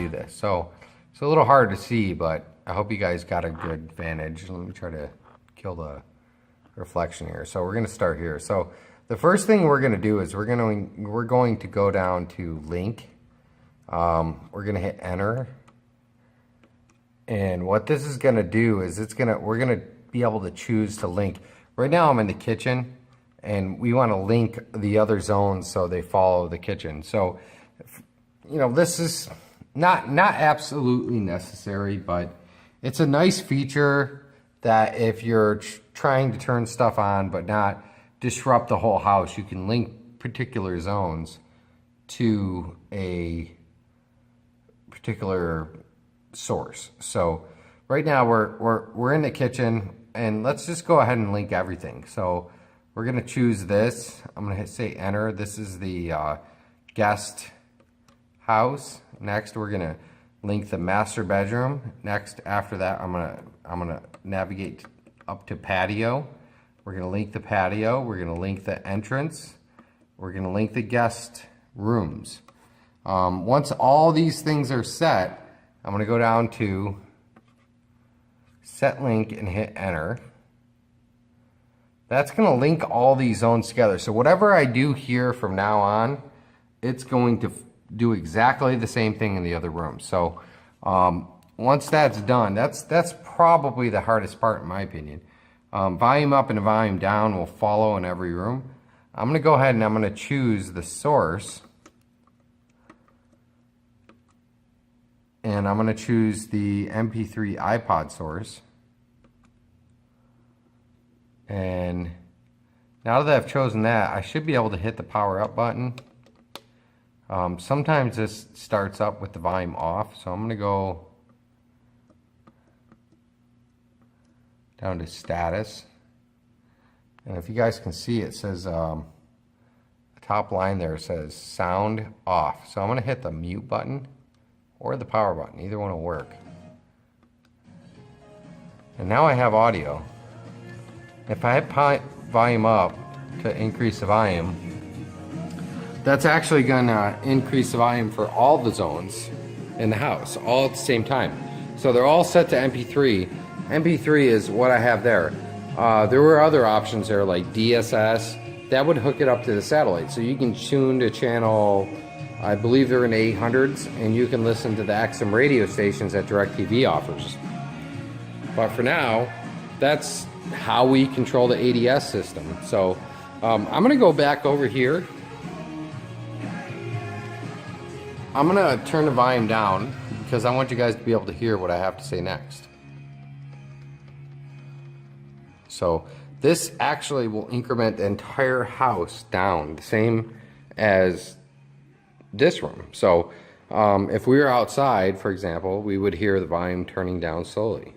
do this. So it's a little hard to see, but I hope you guys got a good vantage. Let me try to kill the reflection here. So we're going to start here. So the first thing we're going to do is we're going to go down to link. We're going to hit enter. And what this is going to do is we're going to be able to choose to link. Right now I'm in the kitchen, and we want to link the other zones so they follow the kitchen. So, you know, this is not absolutely necessary, but it's a nice feature that if you're trying to turn stuff on but not disrupt the whole house, you can link particular zones to a particular source. So right now we're in the kitchen, and let's just go ahead and link everything. So we're going to choose this. I'm going to say enter. This is the guest house. Next, we're going to link the master bedroom. Next, after that, I'm going to navigate up to patio. We're going to link the patio. We're going to link the entrance. We're going to link the guest rooms. Once all these things are set, I'm going to go down to set link and hit enter. That's going to link all these zones together. So whatever I do here from now on, it's going to do exactly the same thing in the other room. So once that's done, that's probably the hardest part in my opinion. Volume up and volume down will follow in every room. I'm going to go ahead and I'm going to choose the source. And I'm going to choose the MP3 iPod source. And now that I've chosen that, I should be able to hit the power up button. Sometimes this starts up with the volume off, so I'm going to go down to status. And if you guys can see, it says, the top line there says sound off. So I'm going to hit the mute button or the power button. Either one will work. And now I have audio. If I hit volume up to increase the volume, that's actually going to increase the volume for all the zones in the house, all at the same time. So they're all set to MP3. MP3 is what I have there. There were other options there like DSS. That would hook it up to the satellite. So you can tune to channel, I believe they're in the 800s, and you can listen to the XM radio stations that DirecTV offers. But for now, that's how we control the ADS system. So I'm going to go back over here. I'm going to turn the volume down because I want you guys to be able to hear what I have to say next. So this actually will increment the entire house down, the same as this room. So if we were outside, for example, we would hear the volume turning down slowly.